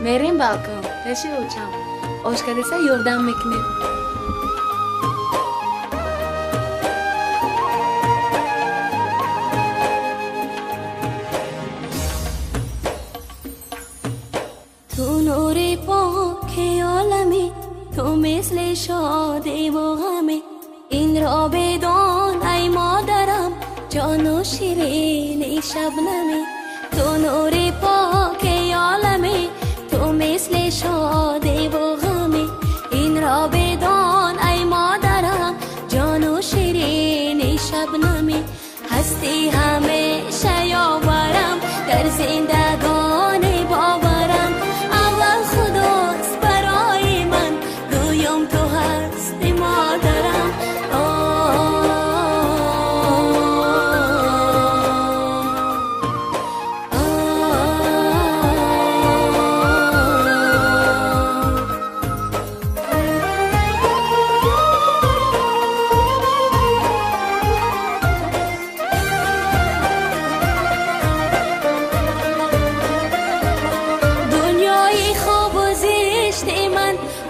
Merin balkon, taşı uçam. Oşka dese yordam mekne. تو نور پاک عالمی، تو مثل شادی و غمی. این را بدان ای مادرم، جان و شیرین شبنمی. تو نور پاک عالمی، تو مثل شادی و غمی. این را بدان ای مادرم، جان و شیرین شبنمی. هستی همیشه یاورم در زندگان باورم. اول خداست برای من، دویم تو هستی مادرم.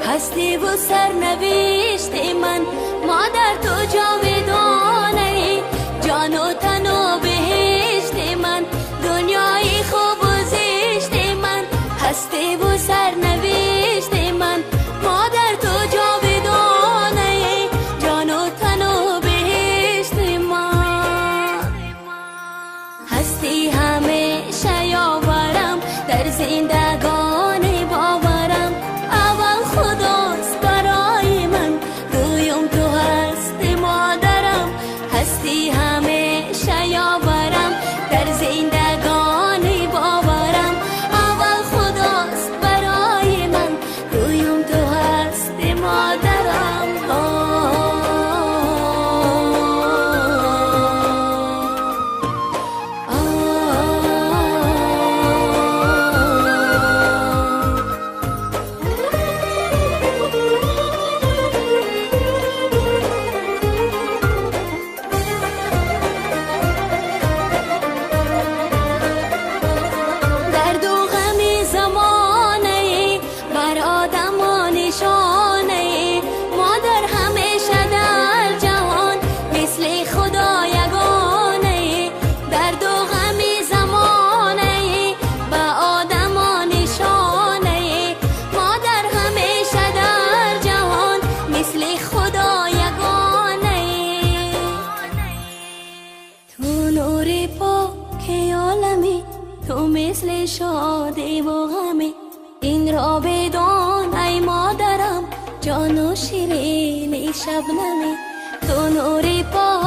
هستی و سرنوشت من، مادر تو جاودانه، جان و تن و بهشت من. دنیای خوب و زشت من، هستی و سرنوشت من. مادر تو جاودانه، جان و تن و بهشت من. هستی همیشه یاورم در زندگان باورم. اول خداست برای من، دویم تو هستی مادرم. هستی همیشه یاورم در زندگان باورم. اول خداست برای من، دویم تو هستی مادرم. تو مثل شادی و غمی. این را بدان ای مادرم، جان و شیرین شبنمی. تو نور پاک